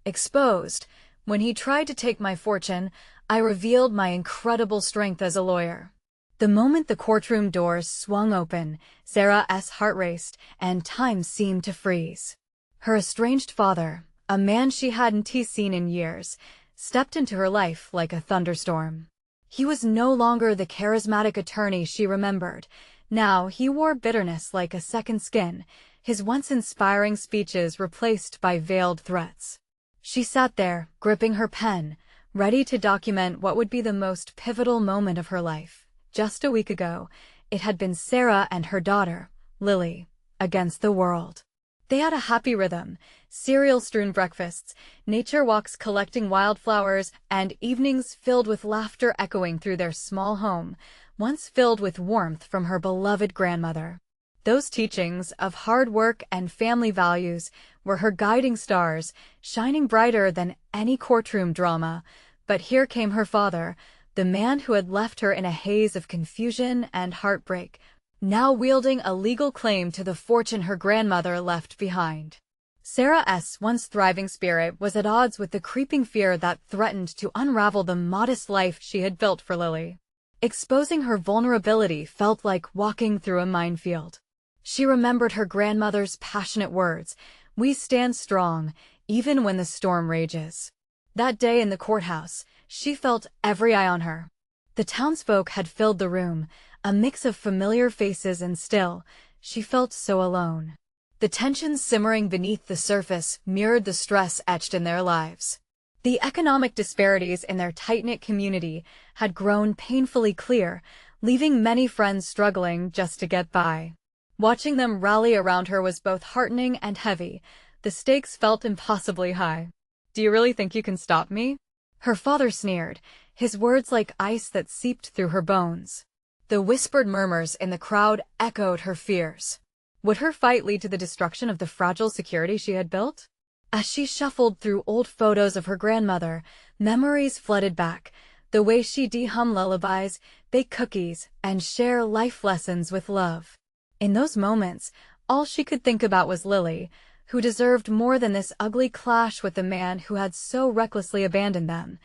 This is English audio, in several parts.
exposed. When he tried to take my fortune, I revealed my incredible strength as a lawyer. The moment the courtroom doors swung open, Sarah's heart raced, and time seemed to freeze. Her estranged father, a man she hadn't seen in years, stepped into her life like a thunderstorm. He was no longer the charismatic attorney she remembered. Now he wore bitterness like a second skin, his once inspiring speeches replaced by veiled threats. She sat there, gripping her pen, ready to document what would be the most pivotal moment of her life. Just a week ago, it had been Sarah and her daughter, Lily, against the world. They had a happy rhythm, cereal-strewn breakfasts, nature walks collecting wildflowers, and evenings filled with laughter echoing through their small home, once filled with warmth from her beloved grandmother. Those teachings of hard work and family values were her guiding stars, shining brighter than any courtroom drama. But here came her father, the man who had left her in a haze of confusion and heartbreak, now wielding a legal claim to the fortune her grandmother left behind. Sarah's once thriving spirit was at odds with the creeping fear that threatened to unravel the modest life she had built for Lily. Exposing her vulnerability felt like walking through a minefield. She remembered her grandmother's passionate words, "We stand strong, even when the storm rages." That day in the courthouse, she felt every eye on her. The townsfolk had filled the room, a mix of familiar faces, and still, she felt so alone. The tensions simmering beneath the surface mirrored the stress etched in their lives. The economic disparities in their tight-knit community had grown painfully clear, leaving many friends struggling just to get by. Watching them rally around her was both heartening and heavy. The stakes felt impossibly high. "Do you really think you can stop me?" Her father sneered, his words like ice that seeped through her bones. The whispered murmurs in the crowd echoed her fears. Would her fight lead to the destruction of the fragile security she had built? As she shuffled through old photos of her grandmother, memories flooded back, the way she'd hum lullabies, bake cookies, and share life lessons with love. In those moments, all she could think about was Lily, who deserved more than this ugly clash with the man who had so recklessly abandoned them.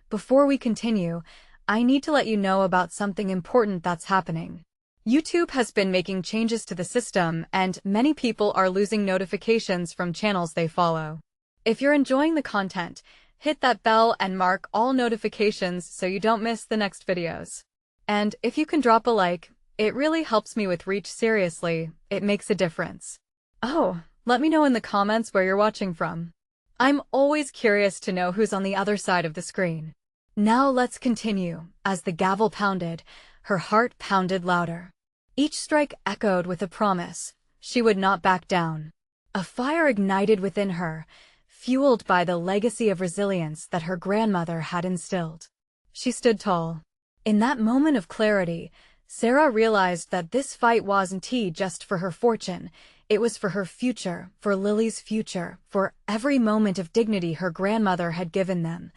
Before we continue, I need to let you know about something important that's happening. YouTube has been making changes to the system, and many people are losing notifications from channels they follow. If you're enjoying the content, hit that bell and mark all notifications so you don't miss the next videos. And if you can drop a like, it really helps me with reach. Seriously, it makes a difference. Oh, let me know in the comments where you're watching from. I'm always curious to know who's on the other side of the screen. Now let's continue. As the gavel pounded, her heart pounded louder. Each strike echoed with a promise. She would not back down. A fire ignited within her, fueled by the legacy of resilience that her grandmother had instilled. She stood tall. In that moment of clarity, Sarah realized that this fight wasn't just for her fortune. It was for her future, for Lily's future, for every moment of dignity her grandmother had given them.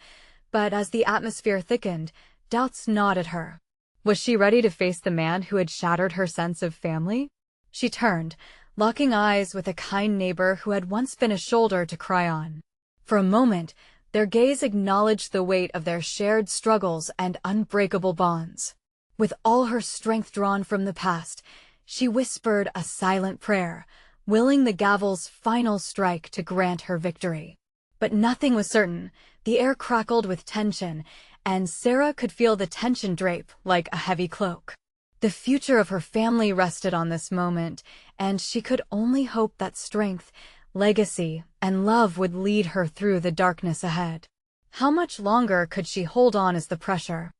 But as the atmosphere thickened, doubts gnawed at her. Was she ready to face the man who had shattered her sense of family? She turned, locking eyes with a kind neighbor who had once been a shoulder to cry on. For a moment, their gaze acknowledged the weight of their shared struggles and unbreakable bonds. With all her strength drawn from the past, she whispered a silent prayer, willing the gavel's final strike to grant her victory. But nothing was certain. The air crackled with tension, and Sarah could feel the tension drape like a heavy cloak. The future of her family rested on this moment, and she could only hope that strength, legacy, and love would lead her through the darkness ahead. How much longer could she hold on as the pressure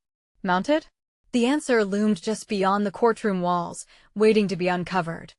mounted? The answer loomed just beyond the courtroom walls, waiting to be uncovered.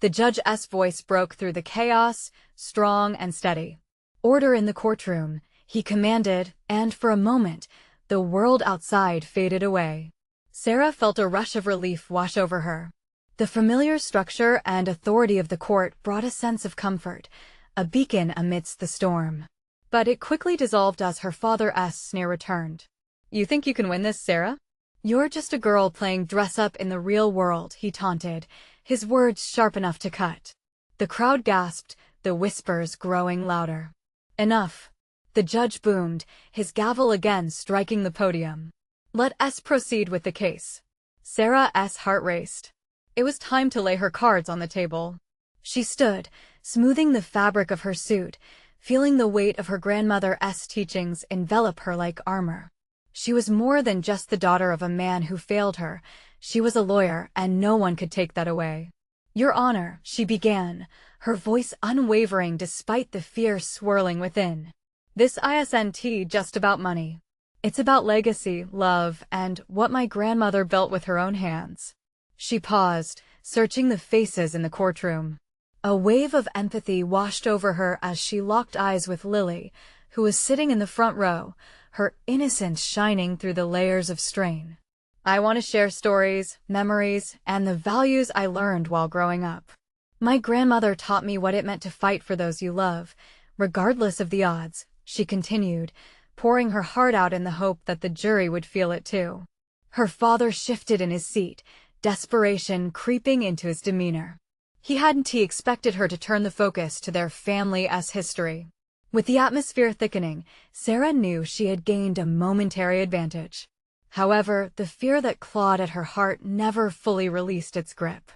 The judge's voice broke through the chaos, strong and steady. "Order in the courtroom," he commanded, and for a moment, the world outside faded away. Sarah felt a rush of relief wash over her. The familiar structure and authority of the court brought a sense of comfort, a beacon amidst the storm. But it quickly dissolved as her father's sneer returned. "You think you can win this, Sarah? You're just a girl playing dress-up in the real world," he taunted, his words sharp enough to cut. The crowd gasped, the whispers growing louder. "Enough." The judge boomed, his gavel again striking the podium. Let us proceed with the case. Sarah's heart raced. It was time to lay her cards on the table. She stood, smoothing the fabric of her suit, feeling the weight of her grandmother's teachings envelop her like armor. She was more than just the daughter of a man who failed her. She was a lawyer, and no one could take that away. Your Honor, she began, her voice unwavering despite the fear swirling within. This isn't just about money. It's about legacy, love, and what my grandmother built with her own hands. She paused, searching the faces in the courtroom. A wave of empathy washed over her as she locked eyes with Lily, who was sitting in the front row, her innocence shining through the layers of strain. I want to share stories, memories, and the values I learned while growing up. My grandmother taught me what it meant to fight for those you love, regardless of the odds, she continued, pouring her heart out in the hope that the jury would feel it too. Her father shifted in his seat, desperation creeping into his demeanor. He hadn't expected her to turn the focus to their family's history. With the atmosphere thickening, Sarah knew she had gained a momentary advantage. However, the fear that clawed at her heart never fully released its grip.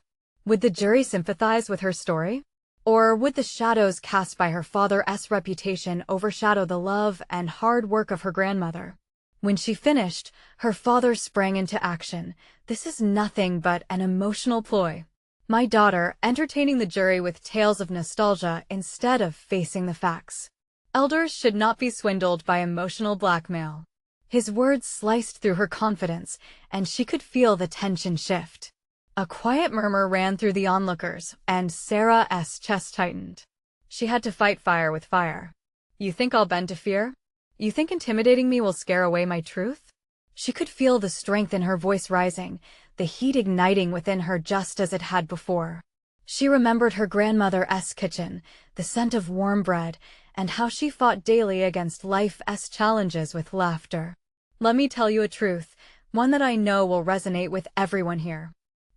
Would the jury sympathize with her story? Or would the shadows cast by her father's reputation overshadow the love and hard work of her grandmother? When she finished, her father sprang into action. This is nothing but an emotional ploy. My daughter, entertaining the jury with tales of nostalgia instead of facing the facts. Elders should not be swindled by emotional blackmail. His words sliced through her confidence, and she could feel the tension shift. A quiet murmur ran through the onlookers, and Sarah's chest tightened. She had to fight fire with fire. You think I'll bend to fear? You think intimidating me will scare away my truth? She could feel the strength in her voice rising, the heat igniting within her just as it had before. She remembered her grandmother's kitchen, the scent of warm bread, and how she fought daily against life's challenges with laughter. Let me tell you a truth, one that I know will resonate with everyone here.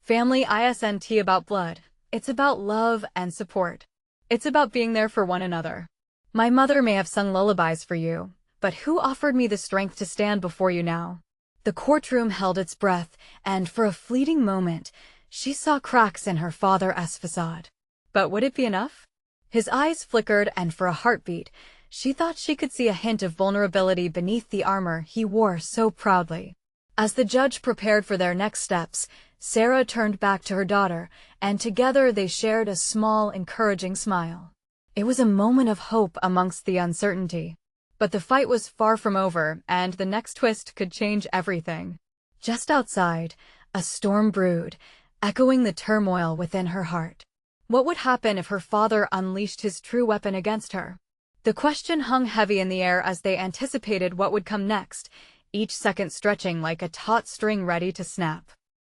Family isn't about blood. It's about love and support. It's about being there for one another. My mother may have sung lullabies for you, but who offered me the strength to stand before you now? The courtroom held its breath, and for a fleeting moment, she saw cracks in her father's facade. But would it be enough? His eyes flickered, and for a heartbeat, she thought she could see a hint of vulnerability beneath the armor he wore so proudly. As the judge prepared for their next steps, Sarah turned back to her daughter, and together they shared a small, encouraging smile. It was a moment of hope amongst the uncertainty. But the fight was far from over, and the next twist could change everything. Just outside, a storm brewed, echoing the turmoil within her heart. What would happen if her father unleashed his true weapon against her? The question hung heavy in the air as they anticipated what would come next, each second stretching like a taut string ready to snap.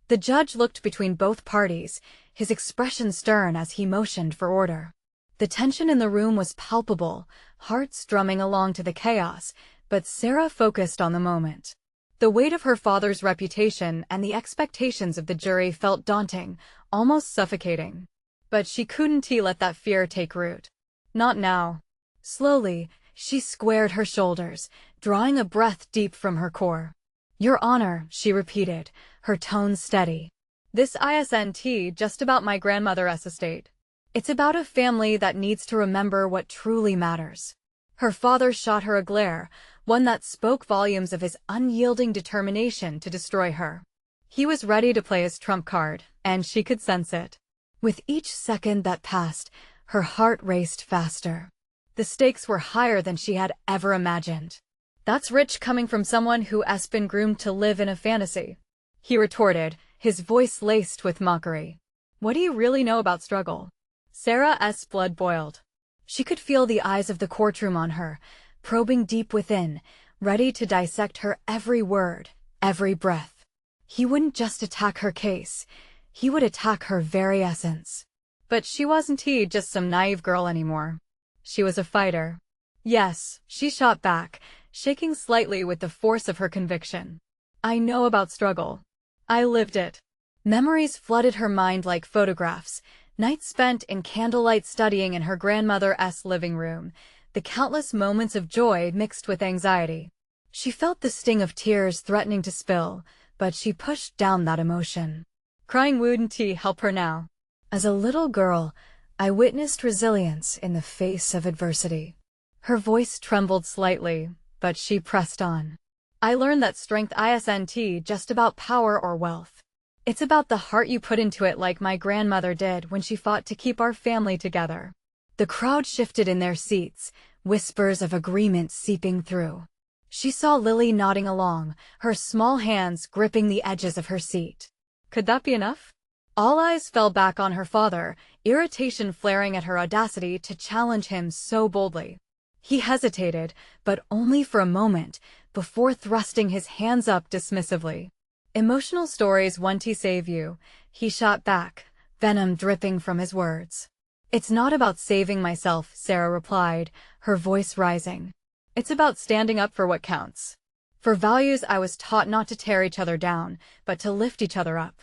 The judge looked between both parties, his expression stern as he motioned for order. The tension in the room was palpable, hearts drumming along to the chaos, but Sarah focused on the moment. The weight of her father's reputation and the expectations of the jury felt daunting, almost suffocating. But she couldn't let that fear take root. Not now. Slowly, she squared her shoulders, drawing a breath deep from her core. Your Honor, she repeated, her tone steady. This isn't just about my grandmother's estate. It's about a family that needs to remember what truly matters. Her father shot her a glare, one that spoke volumes of his unyielding determination to destroy her. He was ready to play his trump card, and she could sense it. With each second that passed, her heart raced faster. The stakes were higher than she had ever imagined. That's rich coming from someone who has been groomed to live in a fantasy, he retorted, his voice laced with mockery. What do you really know about struggle? Sarah's blood boiled. She could feel the eyes of the courtroom on her, probing deep within, ready to dissect her every word, every breath. He wouldn't just attack her case, he would attack her very essence. But she wasn't just some naive girl anymore. She was a fighter. Yes, she shot back, shaking slightly with the force of her conviction. I know about struggle. I lived it. Memories flooded her mind like photographs, nights spent in candlelight studying in her grandmother's living room, the countless moments of joy mixed with anxiety. She felt the sting of tears threatening to spill, but she pushed down that emotion. Crying wouldn't help her now. As a little girl, I witnessed resilience in the face of adversity. Her voice trembled slightly, but she pressed on. I learned that strength isn't just about power or wealth. It's about the heart you put into it, like my grandmother did when she fought to keep our family together. The crowd shifted in their seats, whispers of agreement seeping through. She saw Lily nodding along, her small hands gripping the edges of her seat. Could that be enough? All eyes fell back on her father, irritation flaring at her audacity to challenge him so boldly. He hesitated, but only for a moment, before thrusting his hands up dismissively. Emotional stories won't save you, he shot back, venom dripping from his words. It's not about saving myself, Sarah replied, her voice rising. It's about standing up for what counts. For values I was taught not to tear each other down, but to lift each other up.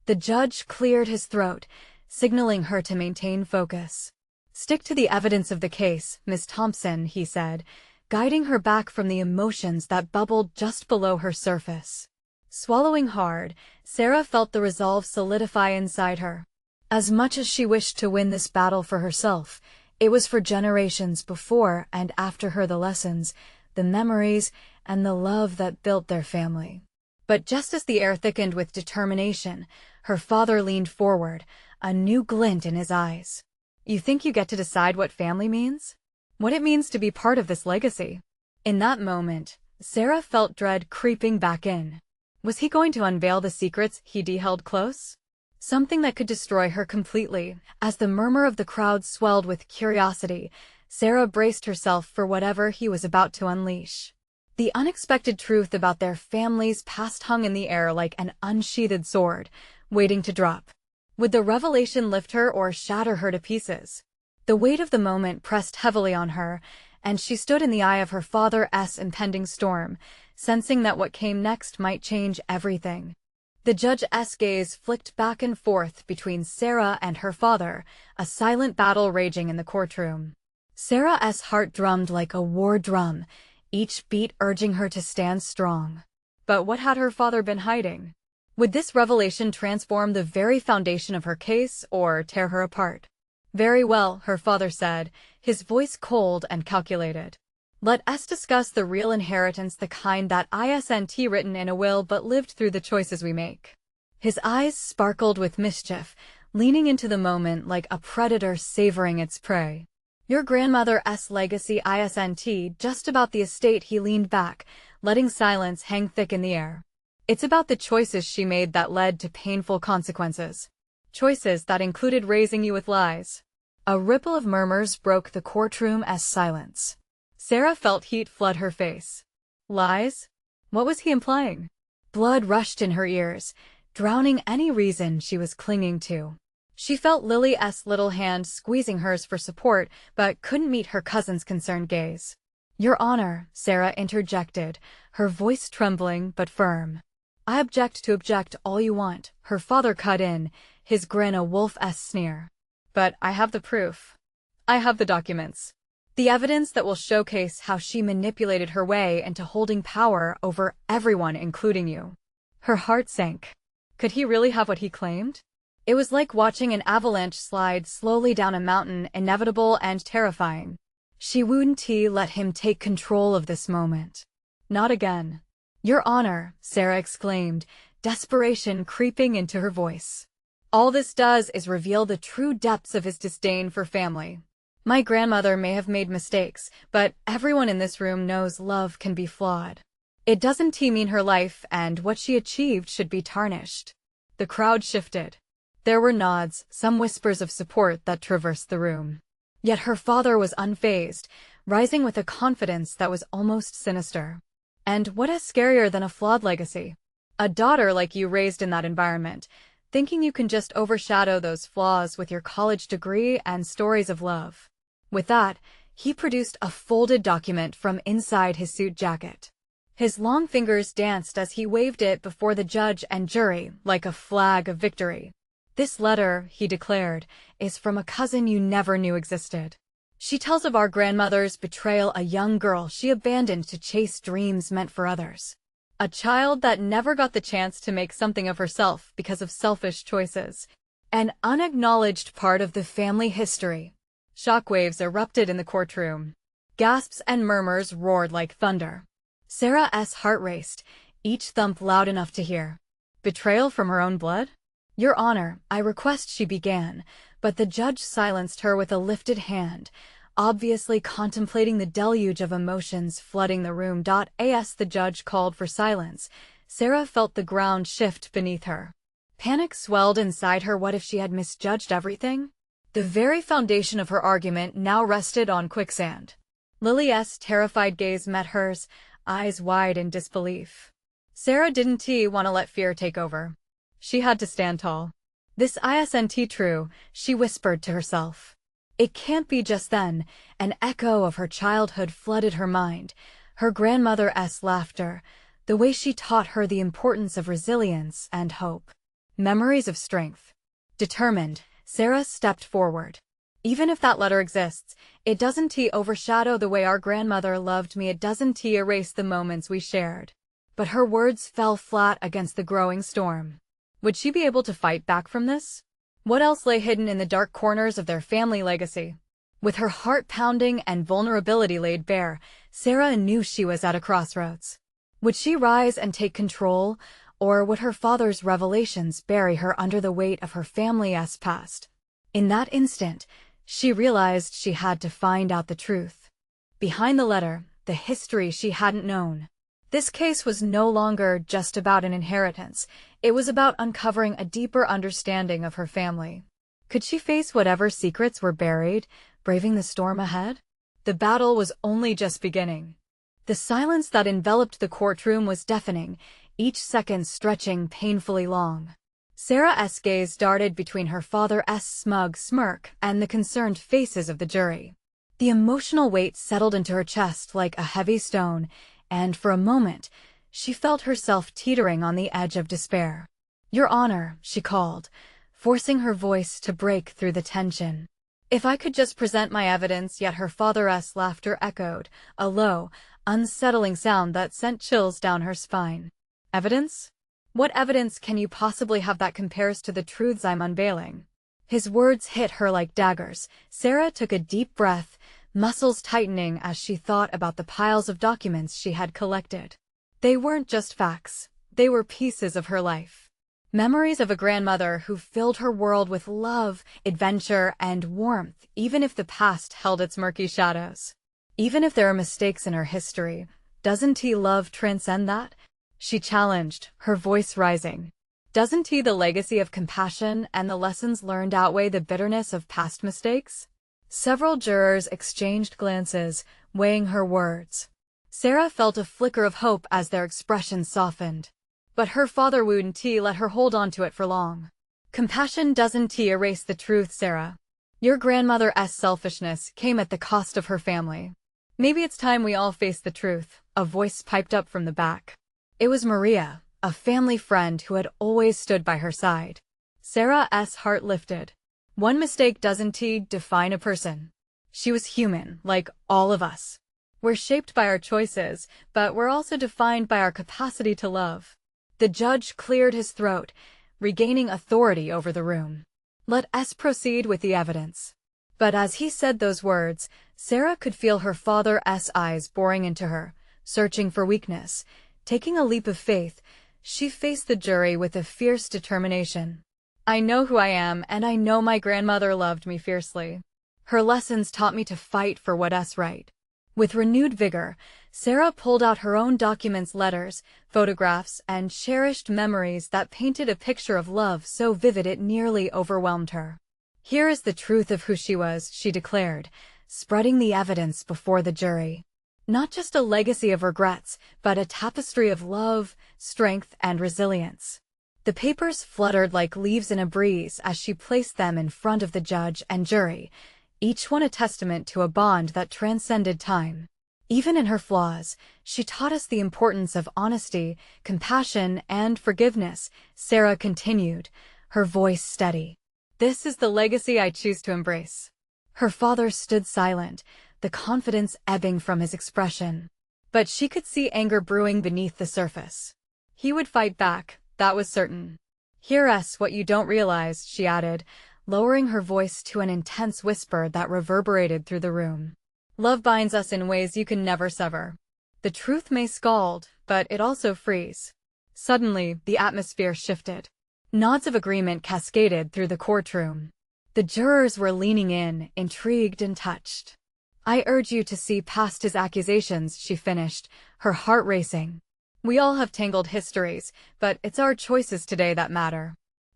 The judge cleared his throat, signaling her to maintain focus. Stick to the evidence of the case, Miss Thompson, he said, guiding her back from the emotions that bubbled just below her surface. Swallowing hard, Sarah felt the resolve solidify inside her. As much as she wished to win this battle for herself, it was for generations before and after her, the lessons, the memories, and the love that built their family. But just as the air thickened with determination, her father leaned forward, a new glint in his eyes. You think you get to decide what family means? What it means to be part of this legacy? In that moment, Sarah felt dread creeping back in. Was he going to unveil the secrets he'd held close? Something that could destroy her completely. As the murmur of the crowd swelled with curiosity, Sarah braced herself for whatever he was about to unleash. The unexpected truth about their family's past hung in the air like an unsheathed sword, waiting to drop. Would the revelation lift her or shatter her to pieces? The weight of the moment pressed heavily on her, and she stood in the eye of her father's impending storm, sensing that what came next might change everything. The judge's gaze flicked back and forth between Sarah and her father, a silent battle raging in the courtroom. Sarah's heart drummed like a war drum, each beat urging her to stand strong. But what had her father been hiding? Would this revelation transform the very foundation of her case or tear her apart? Very well, her father said, his voice cold and calculated. Let us discuss the real inheritance, the kind that isn't written in a will but lived through the choices we make. His eyes sparkled with mischief, leaning into the moment like a predator savoring its prey. Your grandmother's legacy isn't just about the estate. He leaned back, letting silence hang thick in the air. It's about the choices she made that led to painful consequences. Choices that included raising you with lies. A ripple of murmurs broke the courtroom's silence. Sarah felt heat flood her face. Lies? What was he implying? Blood rushed in her ears, drowning any reason she was clinging to. She felt Lily's little hand squeezing hers for support, but couldn't meet her cousin's concerned gaze. Your Honor, Sarah interjected, her voice trembling but firm. I object all you want, her father cut in, his grin a wolf's sneer. But I have the proof. I have the documents. The evidence that will showcase how she manipulated her way into holding power over everyone, including you. Her heart sank. Could he really have what he claimed? It was like watching an avalanche slide slowly down a mountain, inevitable and terrifying. She wouldn't let him take control of this moment. Not again. Your Honor, Sarah exclaimed, desperation creeping into her voice. All this does is reveal the true depths of his disdain for family. My grandmother may have made mistakes, but everyone in this room knows love can be flawed. It doesn't mean her life and what she achieved should be tarnished. The crowd shifted. There were nods, some whispers of support that traversed the room. Yet her father was unfazed, rising with a confidence that was almost sinister. And what is scarier than a flawed legacy? A daughter like you raised in that environment, thinking you can just overshadow those flaws with your college degree and stories of love. With that, he produced a folded document from inside his suit jacket. His long fingers danced as he waved it before the judge and jury like a flag of victory. This letter, he declared, is from a cousin you never knew existed. She tells of our grandmother's betrayal, a young girl she abandoned to chase dreams meant for others. A child that never got the chance to make something of herself because of selfish choices. An unacknowledged part of the family history. Shockwaves erupted in the courtroom. Gasps and murmurs roared like thunder. Sarah's heart raced, each thump loud enough to hear. Betrayal from her own blood? Your Honor, I request, she began, but the judge silenced her with a lifted hand, obviously contemplating the deluge of emotions flooding the room. As the judge called for silence, Sarah felt the ground shift beneath her. Panic swelled inside her. What if she had misjudged everything? The very foundation of her argument now rested on quicksand. Lily's terrified gaze met hers, eyes wide in disbelief. Sarah didn't want to let fear take over. She had to stand tall. This isn't true, she whispered to herself. It can't be. Just then, an echo of her childhood flooded her mind, her grandmother's laughter, the way she taught her the importance of resilience and hope. Memories of strength. Determined, Sarah stepped forward. Even if that letter exists, it doesn't overshadow the way our grandmother loved me. It doesn't erase the moments we shared. But her words fell flat against the growing storm. Would she be able to fight back from this? What else lay hidden in the dark corners of their family legacy? With her heart pounding and vulnerability laid bare, Sarah knew she was at a crossroads. Would she rise and take control, or would her father's revelations bury her under the weight of her family's past? In that instant, she realized she had to find out the truth. Behind the letter, the history she hadn't known. This case was no longer just about an inheritance. It was about uncovering a deeper understanding of her family. Could she face whatever secrets were buried, braving the storm ahead? The battle was only just beginning. The silence that enveloped the courtroom was deafening, each second stretching painfully long. Sarah's gaze darted between her father's smug smirk and the concerned faces of the jury. The emotional weight settled into her chest like a heavy stone, and for a moment, she felt herself teetering on the edge of despair. Your Honor, she called, forcing her voice to break through the tension. If I could just present my evidence. Yet her father's laughter echoed, a low, unsettling sound that sent chills down her spine. Evidence? What evidence can you possibly have that compares to the truths I'm unveiling? His words hit her like daggers. Sarah took a deep breath, muscles tightening as she thought about the piles of documents she had collected. They weren't just facts, they were pieces of her life. Memories of a grandmother who filled her world with love, adventure, and warmth, even if the past held its murky shadows. Even if there are mistakes in her history, doesn't love transcend that? She challenged, her voice rising. Doesn't the legacy of compassion and the lessons learned outweigh the bitterness of past mistakes? Several jurors exchanged glances, weighing her words. Sarah felt a flicker of hope as their expressions softened. But her father wouldn't let her hold on to it for long. Compassion doesn't erase the truth, Sarah. Your grandmother's selfishness came at the cost of her family. Maybe it's time we all face the truth, a voice piped up from the back. It was Maria, a family friend who had always stood by her side. Sarah's heart lifted. One mistake doesn't define a person. She was human, like all of us. We're shaped by our choices, but we're also defined by our capacity to love. The judge cleared his throat, regaining authority over the room. Let us proceed with the evidence. But as he said those words, Sarah could feel her father's eyes boring into her, searching for weakness. Taking a leap of faith, she faced the jury with a fierce determination. I know who I am, and I know my grandmother loved me fiercely. Her lessons taught me to fight for what's right. With renewed vigor, Sarah pulled out her own documents, letters, photographs, and cherished memories that painted a picture of love so vivid it nearly overwhelmed her. Here is the truth of who she was, she declared, spreading the evidence before the jury. Not just a legacy of regrets, but a tapestry of love, strength, and resilience. The papers fluttered like leaves in a breeze as she placed them in front of the judge and jury, each one a testament to a bond that transcended time. Even in her flaws, she taught us the importance of honesty, compassion, and forgiveness, Sarah continued, her voice steady. This is the legacy I choose to embrace. Her father stood silent, the confidence ebbing from his expression. But she could see anger brewing beneath the surface. He would fight back, that was certain. "Here's what you don't realize," she added, lowering her voice to an intense whisper that reverberated through the room. "Love binds us in ways you can never sever. The truth may scald, but it also frees." Suddenly, the atmosphere shifted. Nods of agreement cascaded through the courtroom. The jurors were leaning in, intrigued and touched. "I urge you to see past his accusations," she finished, her heart racing. "We all have tangled histories, but it's our choices today that matter.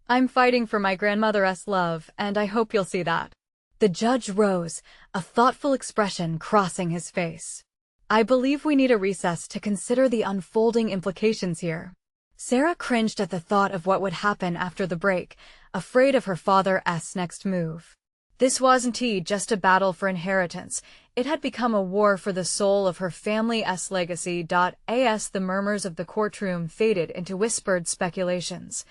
I'm fighting for my grandmother's love, and I hope you'll see that." The judge rose, a thoughtful expression crossing his face. "I believe we need a recess to consider the unfolding implications here." Sarah cringed at the thought of what would happen after the break, afraid of her father's next move. This wasn't just a battle for inheritance, it had become a war for the soul of her family's legacy. As the murmurs of the courtroom faded into whispered speculations,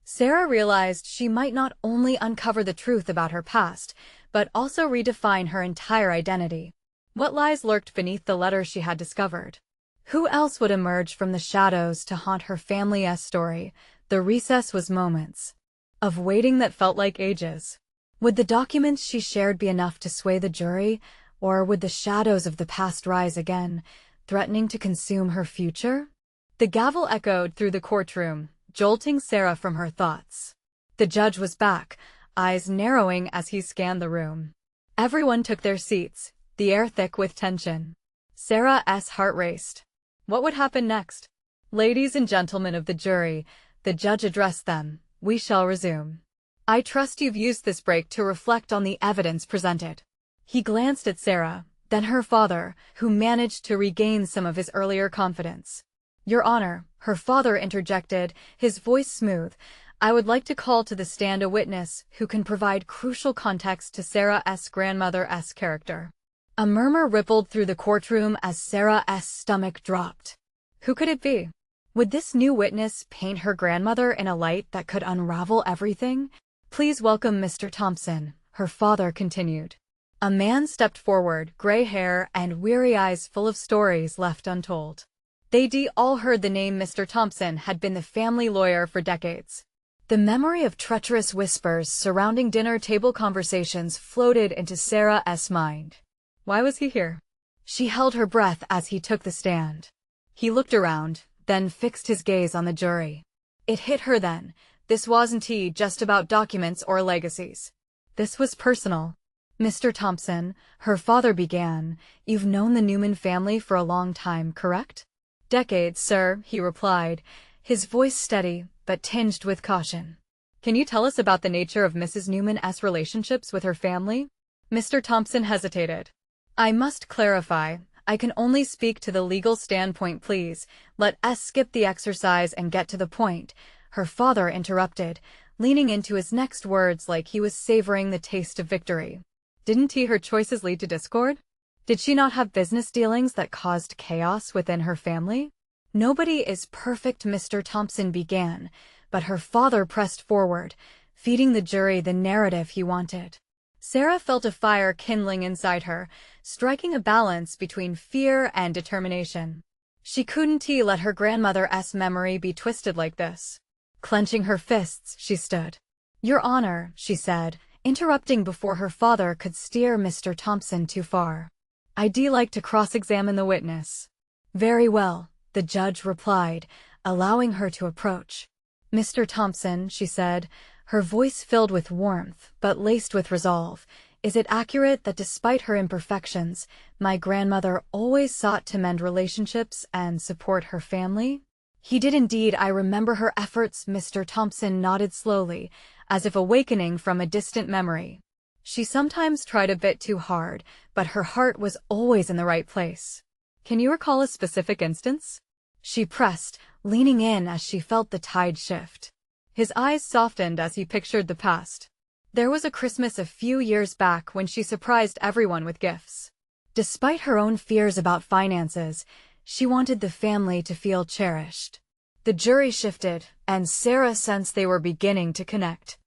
Sarah realized she might not only uncover the truth about her past, but also redefine her entire identity. What lies lurked beneath the letters she had discovered? Who else would emerge from the shadows to haunt her family's story? The recess was moments of waiting that felt like ages. Would the documents she shared be enough to sway the jury, or would the shadows of the past rise again, threatening to consume her future? The gavel echoed through the courtroom, jolting Sarah from her thoughts. The judge was back, eyes narrowing as he scanned the room. Everyone took their seats, the air thick with tension. Sarah's heart raced. What would happen next? "Ladies and gentlemen of the jury," the judge addressed them, "we shall resume. I trust you've used this break to reflect on the evidence presented." He glanced at Sarah, then her father, who managed to regain some of his earlier confidence. "Your Honor," her father interjected, his voice smooth, "I would like to call to the stand a witness who can provide crucial context to Sarah's grandmother's character." A murmur rippled through the courtroom as Sarah's stomach dropped. Who could it be? Would this new witness paint her grandmother in a light that could unravel everything? "Please welcome Mr. Thompson," her father continued. A man stepped forward, gray hair and weary eyes full of stories left untold. They all heard the name. Mr. Thompson had been the family lawyer for decades. The memory of treacherous whispers surrounding dinner table conversations floated into Sarah's mind. Why was he here? She held her breath as he took the stand. He looked around, then fixed his gaze on the jury. It hit her then. This wasn't just about documents or legacies. This was personal. "Mr. Thompson," her father began, "you've known the Newman family for a long time, correct?" "Decades, sir," he replied, his voice steady but tinged with caution. "Can you tell us about the nature of Mrs. Newman's relationships with her family?" Mr. Thompson hesitated. "I must clarify, I can only speak to the legal standpoint. Please, let's skip the exercise and get to the point," her father interrupted, leaning into his next words like he was savoring the taste of victory. "Didn't her choices lead to discord? Did she not have business dealings that caused chaos within her family?" "Nobody is perfect," Mr. Thompson began, but her father pressed forward, feeding the jury the narrative he wanted. Sarah felt a fire kindling inside her, striking a balance between fear and determination. She couldn't let her grandmother's memory be twisted like this. Clenching her fists, she stood. "Your Honor," she said, interrupting before her father could steer Mr. Thompson too far. "I'd like to cross-examine the witness." "Very well," the judge replied, allowing her to approach. "Mr. Thompson," she said, her voice filled with warmth but laced with resolve, "is it accurate that despite her imperfections, my grandmother always sought to mend relationships and support her family?" "He did indeed. I remember her efforts." Mr. Thompson nodded slowly, as if awakening from a distant memory. "She sometimes tried a bit too hard, but her heart was always in the right place." "Can you recall a specific instance?" She pressed, leaning in as she felt the tide shift. His eyes softened as he pictured the past. "There was a Christmas a few years back when she surprised everyone with gifts. Despite her own fears about finances, she wanted the family to feel cherished." The jury shifted, and Sarah sensed they were beginning to connect.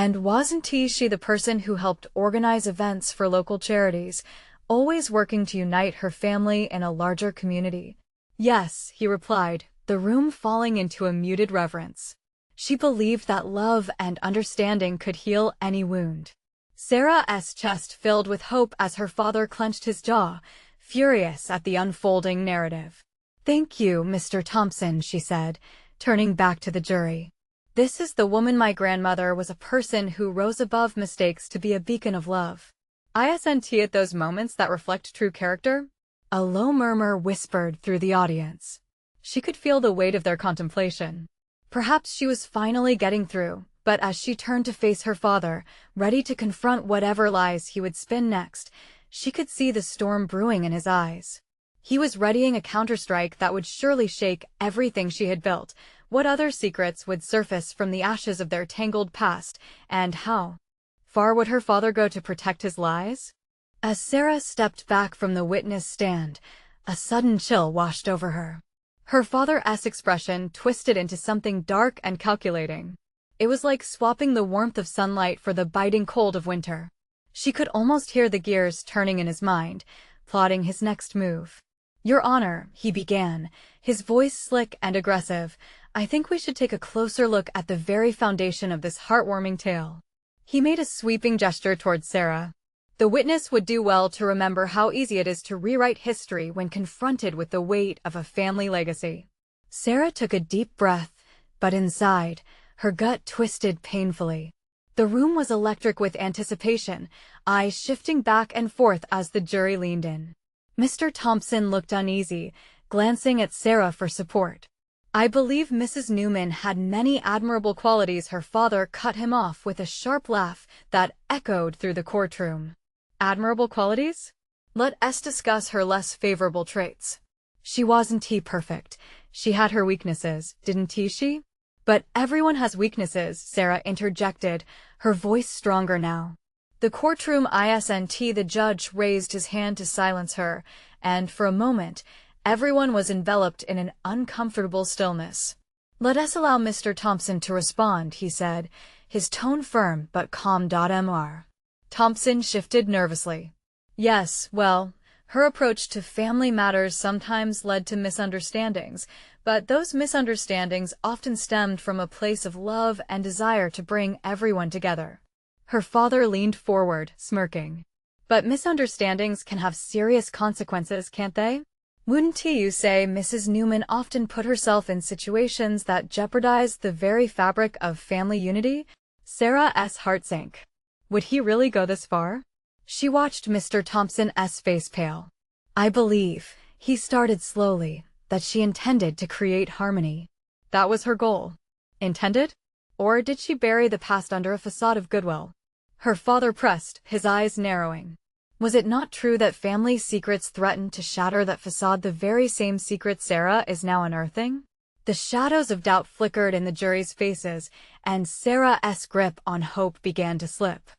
And wasn't she the person who helped organize events for local charities, always working to unite her family in a larger community? Yes, he replied, the room falling into a muted reverence. She believed that love and understanding could heal any wound. Sarah's chest filled with hope as her father clenched his jaw, furious at the unfolding narrative. "Thank you, Mr. Thompson," she said, turning back to the jury. "This is the woman. My grandmother was a person who rose above mistakes to be a beacon of love." Isn't at those moments that reflect true character? A low murmur whispered through the audience. She could feel the weight of their contemplation. Perhaps she was finally getting through, but as she turned to face her father, ready to confront whatever lies he would spin next, she could see the storm brewing in his eyes. He was readying a counterstrike that would surely shake everything she had built. What other secrets would surface from the ashes of their tangled past, and how far would her father go to protect his lies? As Sarah stepped back from the witness stand, a sudden chill washed over her. Her father's expression twisted into something dark and calculating. It was like swapping the warmth of sunlight for the biting cold of winter. She could almost hear the gears turning in his mind, plotting his next move. "Your Honor," he began, his voice slick and aggressive, "I think we should take a closer look at the very foundation of this heartwarming tale." He made a sweeping gesture towards Sarah. The witness would do well to remember how easy it is to rewrite history when confronted with the weight of a family legacy. Sarah took a deep breath, but inside, her gut twisted painfully. The room was electric with anticipation, eyes shifting back and forth as the jury leaned in. Mr. Thompson looked uneasy, glancing at Sarah for support. "I believe Mrs. Newman had many admirable qualities." Her father cut him off with a sharp laugh that echoed through the courtroom. Admirable qualities? Let us discuss her less favorable traits. She wasn't perfect. She had her weaknesses, didn't she? But everyone has weaknesses, Sarah interjected, her voice stronger now. The courtroom isn't. The judge raised his hand to silence her, and for a moment, everyone was enveloped in an uncomfortable stillness. "Let us allow Mr. Thompson to respond," he said, his tone firm but calm. Mr. Thompson shifted nervously. Yes, well, her approach to family matters sometimes led to misunderstandings, but those misunderstandings often stemmed from a place of love and desire to bring everyone together. Her father leaned forward, smirking. "But misunderstandings can have serious consequences, can't they? Wouldn't you say Mrs. Newman often put herself in situations that jeopardized the very fabric of family unity?" Sarah's heart sank. Would he really go this far? She watched Mr. Thompson's face pale. "I believe," he started slowly, "that she intended to create harmony." That was her goal. Intended? Or did she bury the past under a facade of goodwill? Her father pressed, his eyes narrowing. Was it not true that family secrets threatened to shatter that facade, the very same secret Sarah is now unearthing? The shadows of doubt flickered in the jury's faces, and Sarah's grip on hope began to slip.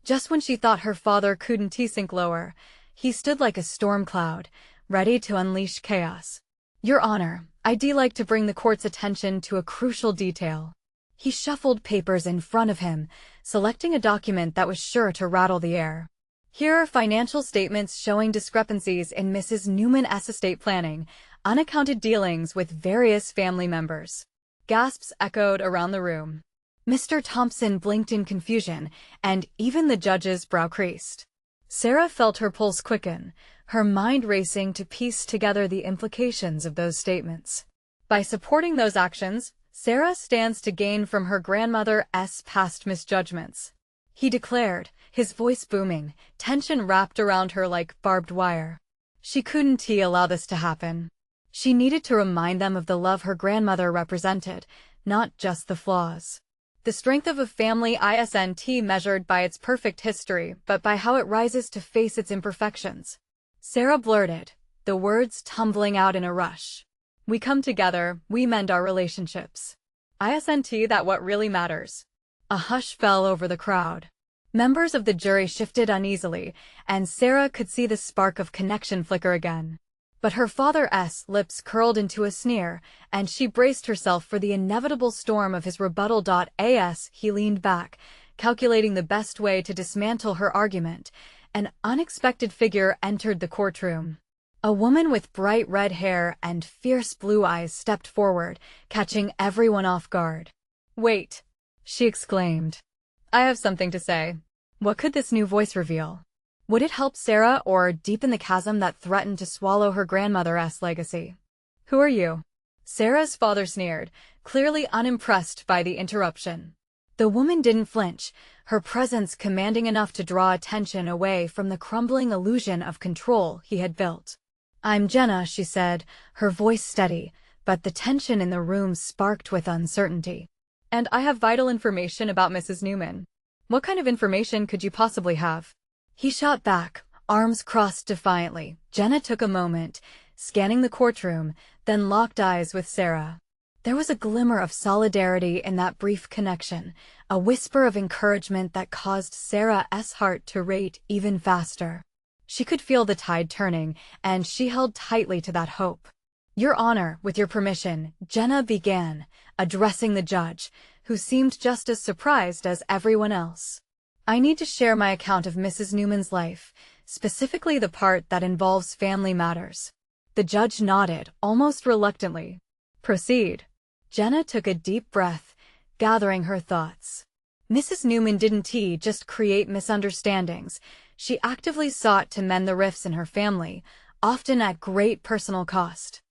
Just when she thought her father couldn't sink lower, he stood like a storm cloud, ready to unleash chaos. "Your Honor, I'd like to bring the court's attention to a crucial detail." He shuffled papers in front of him, selecting a document that was sure to rattle the air. "Here are financial statements showing discrepancies in Mrs. Newman's estate planning, unaccounted dealings with various family members." Gasps echoed around the room. Mr. Thompson blinked in confusion, and even the judge's brow creased. Sarah felt her pulse quicken, her mind racing to piece together the implications of those statements. By supporting those actions, Sarah stands to gain from her grandmother's past misjudgments, he declared, his voice booming, tension wrapped around her like barbed wire. She couldn't allow this to happen. She needed to remind them of the love her grandmother represented, not just the flaws. The strength of a family isn't measured by its perfect history, but by how it rises to face its imperfections. Sarah blurted, the words tumbling out in a rush. "We come together, we mend our relationships. Isn't that what really matters?" A hush fell over the crowd. Members of the jury shifted uneasily, and Sarah could see the spark of connection flicker again. But her father's lips curled into a sneer, and she braced herself for the inevitable storm of his rebuttal. As he leaned back, calculating the best way to dismantle her argument. An unexpected figure entered the courtroom. A woman with bright red hair and fierce blue eyes stepped forward, catching everyone off guard. "Wait," she exclaimed. "I have something to say." What could this new voice reveal? Would it help Sarah or deepen the chasm that threatened to swallow her grandmother's legacy? "Who are you?" Sarah's father sneered, clearly unimpressed by the interruption. The woman didn't flinch, her presence commanding enough to draw attention away from the crumbling illusion of control he had built. "I'm Jenna," she said, her voice steady, but the tension in the room sparked with uncertainty. "And I have vital information about Mrs. Newman." "What kind of information could you possibly have?" He shot back, arms crossed defiantly. Jenna took a moment, scanning the courtroom, then locked eyes with Sarah. There was a glimmer of solidarity in that brief connection, a whisper of encouragement that caused Sarah's heart to rate even faster. She could feel the tide turning, and she held tightly to that hope. "Your Honor, with your permission," Jenna began, addressing the judge, who seemed just as surprised as everyone else. "I need to share my account of Mrs. Newman's life, specifically the part that involves family matters." The judge nodded, almost reluctantly. "Proceed." Jenna took a deep breath, gathering her thoughts. Mrs. Newman didn't just create misunderstandings. She actively sought to mend the rifts in her family, often at great personal cost.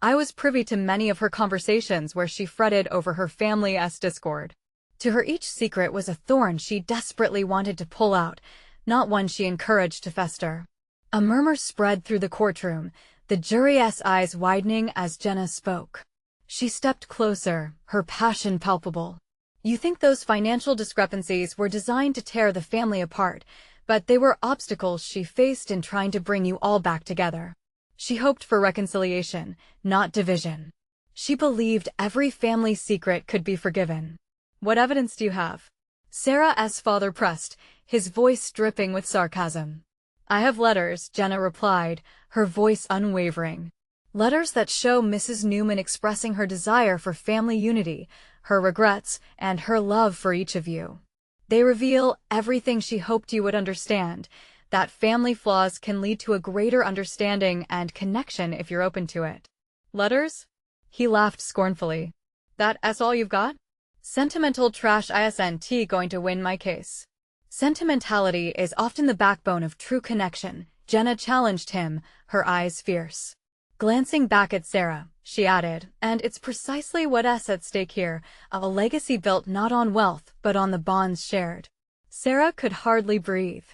I was privy to many of her conversations where she fretted over her family's discord. To her each secret was a thorn she desperately wanted to pull out, not one she encouraged to fester. A murmur spread through the courtroom, the jury's eyes widening as Jenna spoke. She stepped closer, her passion palpable. "You think those financial discrepancies were designed to tear the family apart, but they were obstacles she faced in trying to bring you all back together." She hoped for reconciliation, not division. She believed every family secret could be forgiven. "What evidence do you have?" Sarah's father pressed, his voice dripping with sarcasm. "I have letters," Jenna replied, her voice unwavering. "Letters that show Mrs. Newman expressing her desire for family unity, her regrets, and her love for each of you. They reveal everything she hoped you would understand, that family flaws can lead to a greater understanding and connection if you're open to it." "Letters?" He laughed scornfully. "That's all you've got? Sentimental trash isn't going to win my case." "Sentimentality is often the backbone of true connection," Jenna challenged him, her eyes fierce. Glancing back at Sarah, she added, "And it's precisely what's at stake here, a legacy built not on wealth but on the bonds shared." Sarah could hardly breathe.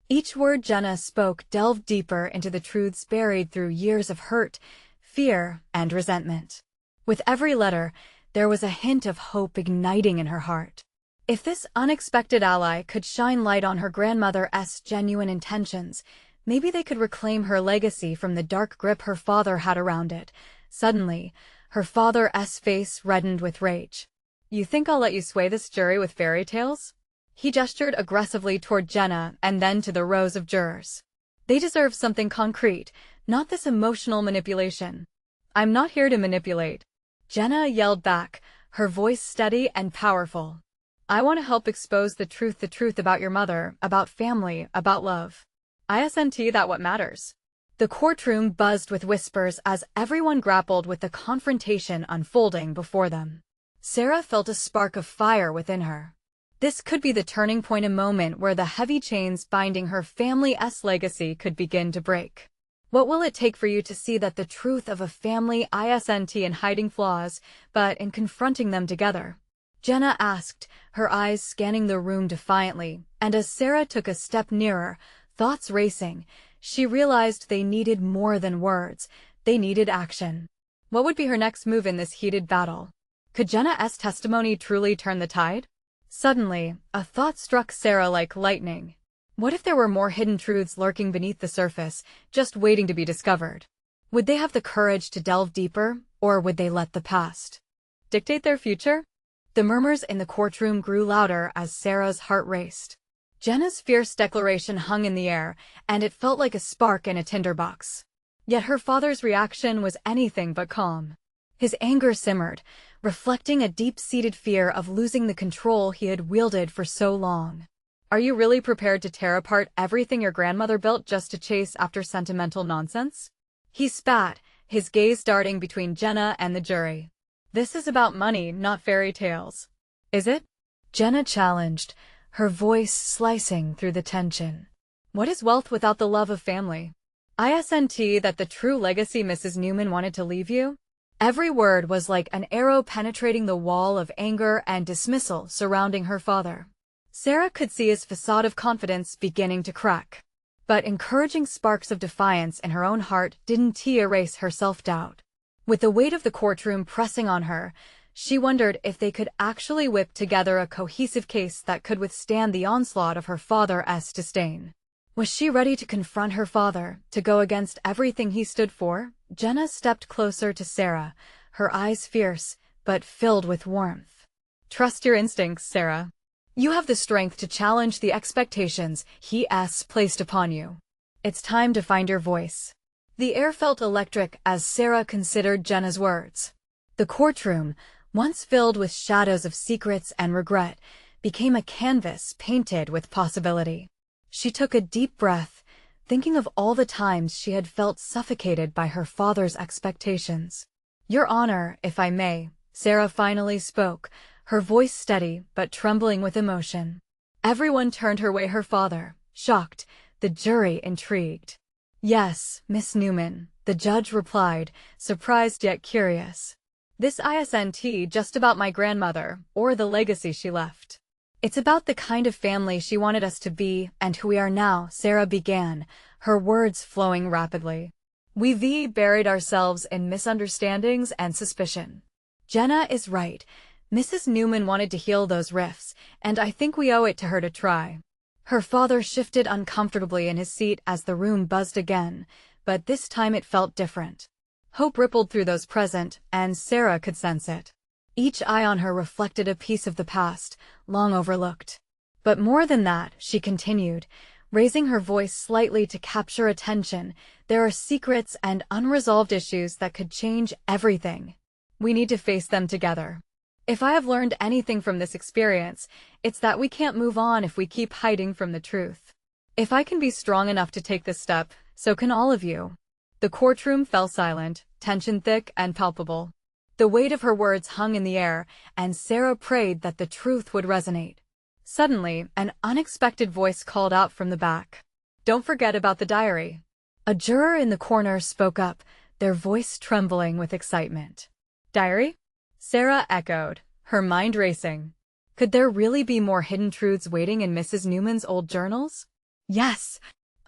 Each word Jenna spoke delved deeper into the truths buried through years of hurt, fear, and resentment. With every letter, there was a hint of hope igniting in her heart. If this unexpected ally could shine light on her grandmother's genuine intentions, maybe they could reclaim her legacy from the dark grip her father had around it. Suddenly, her father's face reddened with rage. "You think I'll let you sway this jury with fairy tales?" He gestured aggressively toward Jenna and then to the rows of jurors. "They deserve something concrete, not this emotional manipulation." "I'm not here to manipulate," Jenna yelled back, her voice steady and powerful. "I want to help expose the truth about your mother, about family, about love. Isn't that what matters?" The courtroom buzzed with whispers as everyone grappled with the confrontation unfolding before them. Sarah felt a spark of fire within her. This could be the turning point, a moment where the heavy chains binding her family's legacy could begin to break. "What will it take for you to see that the truth of a family isn't in hiding flaws, but in confronting them together?" Jenna asked, her eyes scanning the room defiantly, and as Sarah took a step nearer, thoughts racing, she realized they needed more than words, they needed action. What would be her next move in this heated battle? Could Jenna's testimony truly turn the tide? Suddenly, a thought struck Sarah like lightning. What if there were more hidden truths lurking beneath the surface, just waiting to be discovered? Would they have the courage to delve deeper, or would they let the past dictate their future? The murmurs in the courtroom grew louder as Sarah's heart raced. Jenna's fierce declaration hung in the air, and it felt like a spark in a tinderbox. Yet her father's reaction was anything but calm. His anger simmered, reflecting a deep-seated fear of losing the control he had wielded for so long. Are you really prepared to tear apart everything your grandmother built just to chase after sentimental nonsense? He spat, his gaze darting between Jenna and the jury. This is about money, not fairy tales. Is it? Jenna challenged, her voice slicing through the tension. What is wealth without the love of family? Isn't that the true legacy Mrs. Newman wanted to leave you? Every word was like an arrow penetrating the wall of anger and dismissal surrounding her father. Sarah could see his facade of confidence beginning to crack. But encouraging sparks of defiance in her own heart didn't erase her self-doubt. With the weight of the courtroom pressing on her, she wondered if they could actually whip together a cohesive case that could withstand the onslaught of her father's disdain. Was she ready to confront her father, to go against everything he stood for? Jenna stepped closer to Sarah, her eyes fierce, but filled with warmth. Trust your instincts, Sarah. You have the strength to challenge the expectations he's placed upon you. It's time to find your voice. The air felt electric as Sarah considered Jenna's words. The courtroom, once filled with shadows of secrets and regret, became a canvas painted with possibility. She took a deep breath, thinking of all the times she had felt suffocated by her father's expectations. Your Honor, if I may, Sarah finally spoke, her voice steady but trembling with emotion. Everyone turned her way, her father, shocked, the jury intrigued. Yes, Miss Newman, the judge replied, surprised yet curious. This isn't just about my grandmother, or the legacy she left. It's about the kind of family she wanted us to be and who we are now, Sarah began, her words flowing rapidly. We've buried ourselves in misunderstandings and suspicion. Jenna is right. Mrs. Newman wanted to heal those rifts, and I think we owe it to her to try. Her father shifted uncomfortably in his seat as the room buzzed again, but this time it felt different. Hope rippled through those present, and Sarah could sense it. Each eye on her reflected a piece of the past, long overlooked. But more than that, she continued, raising her voice slightly to capture attention, there are secrets and unresolved issues that could change everything. We need to face them together. If I have learned anything from this experience, it's that we can't move on if we keep hiding from the truth. If I can be strong enough to take this step, so can all of you. The courtroom fell silent, tension thick and palpable. The weight of her words hung in the air, and Sarah prayed that the truth would resonate. Suddenly, an unexpected voice called out from the back. Don't forget about the diary. A juror in the corner spoke up, their voice trembling with excitement. Diary? Sarah echoed, her mind racing. Could there really be more hidden truths waiting in Mrs. Newman's old journals? Yes.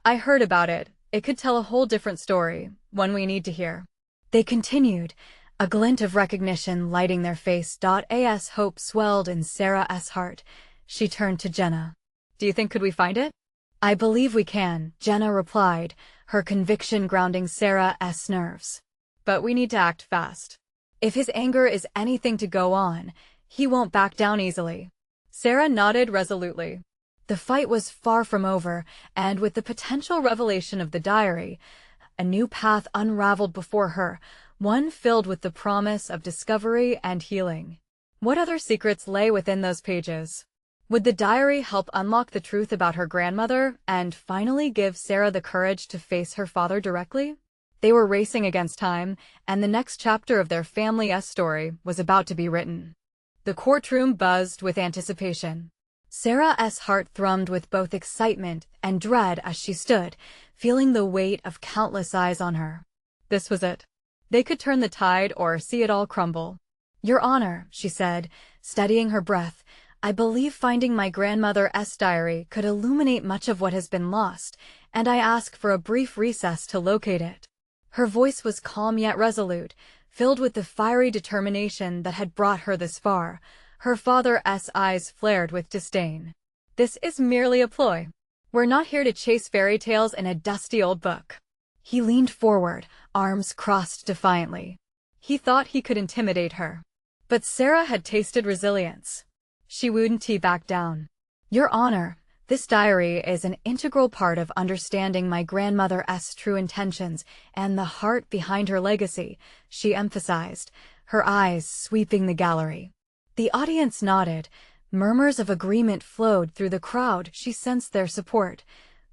I heard about it. It could tell a whole different story, one we need to hear. They continued, a glint of recognition lighting their face. As hope swelled in Sarah's heart, she turned to Jenna. Do you think could we find it? I believe we can, Jenna replied, her conviction grounding Sarah's nerves. But we need to act fast. If his anger is anything to go on, he won't back down easily. Sarah nodded resolutely. The fight was far from over, and with the potential revelation of the diary, a new path unraveled before her, one filled with the promise of discovery and healing. What other secrets lay within those pages? Would the diary help unlock the truth about her grandmother and finally give Sarah the courage to face her father directly? They were racing against time, and the next chapter of their family's story was about to be written. The courtroom buzzed with anticipation. Sarah's heart thrummed with both excitement and dread as she stood, feeling the weight of countless eyes on her. This was it. They could turn the tide or see it all crumble. Your Honor, she said, steadying her breath, I believe finding my grandmother's diary could illuminate much of what has been lost, and I ask for a brief recess to locate it. Her voice was calm yet resolute, filled with the fiery determination that had brought her this far. Her father's eyes flared with disdain. This is merely a ploy. We're not here to chase fairy tales in a dusty old book. He leaned forward, arms crossed defiantly. He thought he could intimidate her. But Sarah had tasted resilience. She wouldn't back down. Your Honor, this diary is an integral part of understanding my grandmother's true intentions and the heart behind her legacy, she emphasized, her eyes sweeping the gallery. The audience nodded. Murmurs of agreement flowed through the crowd. She sensed their support.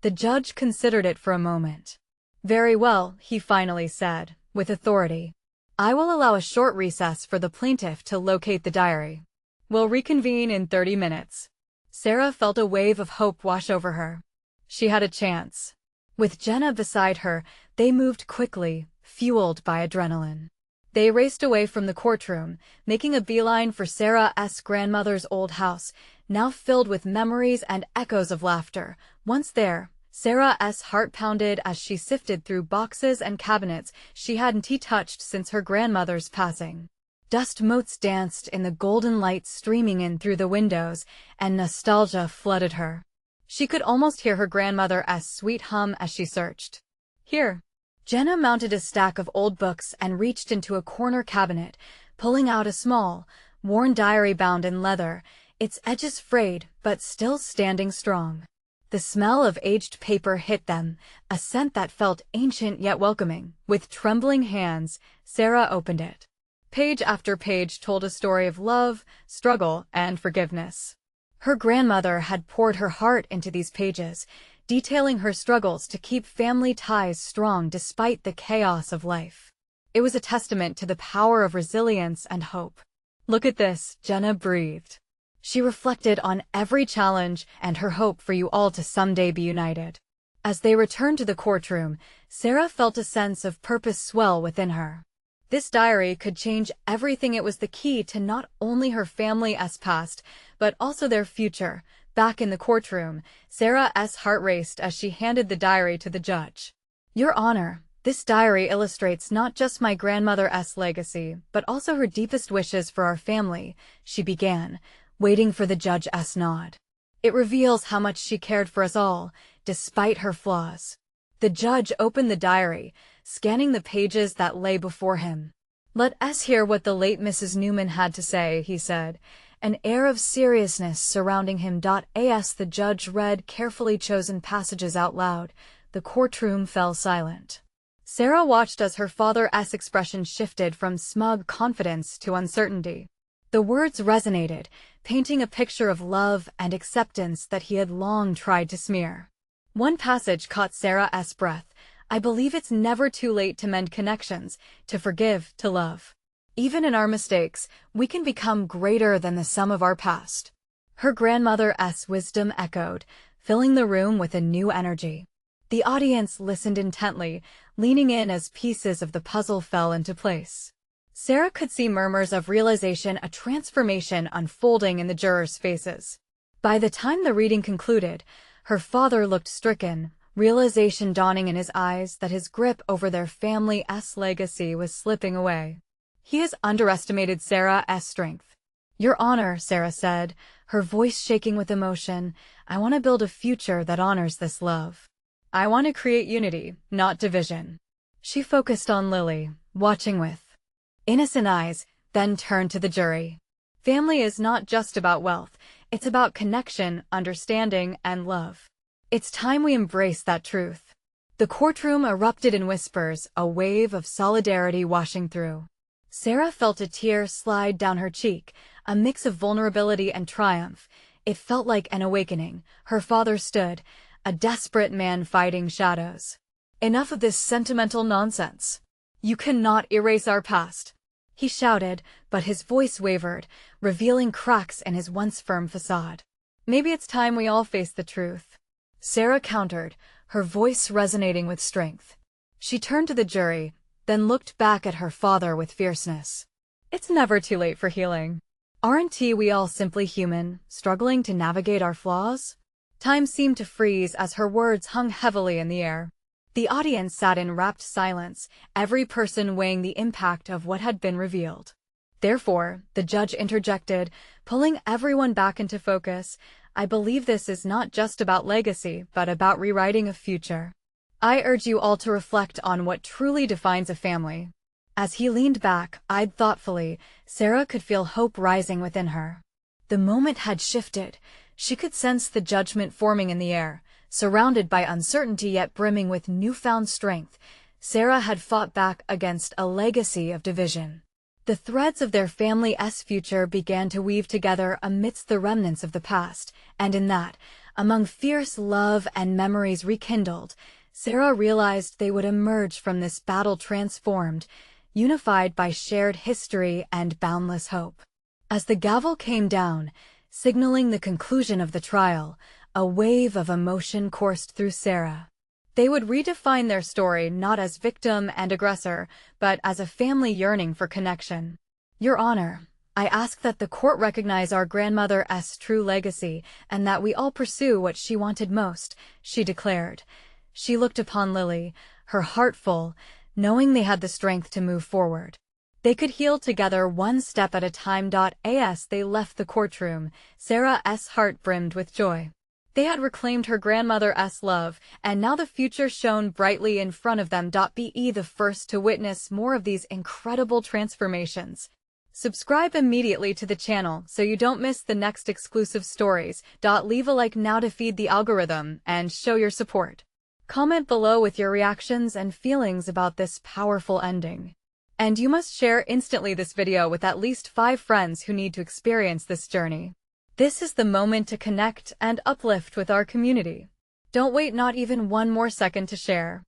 The judge considered it for a moment. "Very well," he finally said, with authority. "I will allow a short recess for the plaintiff to locate the diary. We'll reconvene in 30 minutes. Sarah felt a wave of hope wash over her. She had a chance. With Jenna beside her, they moved quickly, fueled by adrenaline. They raced away from the courtroom, making a beeline for Sarah's grandmother's old house, now filled with memories and echoes of laughter. Once there, Sarah's heart pounded as she sifted through boxes and cabinets she hadn't touched since her grandmother's passing. Dust motes danced in the golden light streaming in through the windows, and nostalgia flooded her. She could almost hear her grandmother's sweet hum as she searched. "Here." Jenna mounted a stack of old books and reached into a corner cabinet, pulling out a small, worn diary bound in leather, its edges frayed but still standing strong. The smell of aged paper hit them, a scent that felt ancient yet welcoming. With trembling hands, Sarah opened it. Page after page told a story of love, struggle, and forgiveness. Her grandmother had poured her heart into these pages, detailing her struggles to keep family ties strong despite the chaos of life. It was a testament to the power of resilience and hope. "Look at this," Jenna breathed. She reflected on every challenge and her hope for you all to someday be united. As they returned to the courtroom, Sarah felt a sense of purpose swell within her. This diary could change everything. It was the key to not only her family's past, but also their future. Back in the courtroom, Sarah's heart raced as she handed the diary to the judge. "Your Honor, this diary illustrates not just my grandmother's legacy, but also her deepest wishes for our family," she began, waiting for the judge's nod. "It reveals how much she cared for us all, despite her flaws." The judge opened the diary, scanning the pages that lay before him. "Let us hear what the late Mrs. Newman had to say," he said, an air of seriousness surrounding him. As the judge read carefully chosen passages out loud, the courtroom fell silent. Sarah watched as her father's expression shifted from smug confidence to uncertainty. The words resonated, painting a picture of love and acceptance that he had long tried to smear. One passage caught Sarah's breath. "I believe it's never too late to mend connections, to forgive, to love. Even in our mistakes, we can become greater than the sum of our past." Her grandmother's wisdom echoed, filling the room with a new energy. The audience listened intently, leaning in as pieces of the puzzle fell into place. Sarah could see murmurs of realization, a transformation unfolding in the jurors' faces. By the time the reading concluded, her father looked stricken, realization dawning in his eyes that his grip over their family's legacy was slipping away. "He has underestimated Sarah's strength." "Your Honor," Sarah said, her voice shaking with emotion, "I want to build a future that honors this love. I want to create unity, not division." She focused on Lily, watching with innocent eyes, then turned to the jury. "Family is not just about wealth, it's about connection, understanding, and love. It's time we embrace that truth." The courtroom erupted in whispers, a wave of solidarity washing through. Sarah felt a tear slide down her cheek, a mix of vulnerability and triumph. It felt like an awakening. Her father stood, a desperate man fighting shadows. "Enough of this sentimental nonsense. You cannot erase our past," he shouted, but his voice wavered, revealing cracks in his once firm facade. "Maybe it's time we all face the truth," Sarah countered, her voice resonating with strength. She turned to the jury, then looked back at her father with fierceness. "It's never too late for healing. Aren't we all simply human, struggling to navigate our flaws?" Time seemed to freeze as her words hung heavily in the air. The audience sat in rapt silence, every person weighing the impact of what had been revealed. Therefore, the judge interjected, pulling everyone back into focus. "I believe this is not just about legacy, but about rewriting a future. I urge you all to reflect on what truly defines a family." As he leaned back, eyed thoughtfully, Sarah could feel hope rising within her. The moment had shifted. She could sense the judgment forming in the air. Surrounded by uncertainty yet brimming with newfound strength, Sarah had fought back against a legacy of division. The threads of their family's future began to weave together amidst the remnants of the past, and in that, among fierce love and memories rekindled, Sarah realized they would emerge from this battle transformed, unified by shared history and boundless hope. As the gavel came down, signaling the conclusion of the trial, a wave of emotion coursed through Sarah. They would redefine their story not as victim and aggressor, but as a family yearning for connection. Your Honor, I ask that the court recognize our grandmother's true legacy and that we all pursue what she wanted most, she declared. She looked upon Lily, her heart full, knowing they had the strength to move forward. They could heal together one step at a time. As they left the courtroom, Sarah's heart brimmed with joy. They had reclaimed her grandmother's love, and now the future shone brightly in front of them. Be the first to witness more of these incredible transformations. Subscribe immediately to the channel so you don't miss the next exclusive stories. Leave a like now to feed the algorithm and show your support. Comment below with your reactions and feelings about this powerful ending. And you must share instantly this video with at least 5 friends who need to experience this journey. This is the moment to connect and uplift with our community. Don't wait not even one more second to share.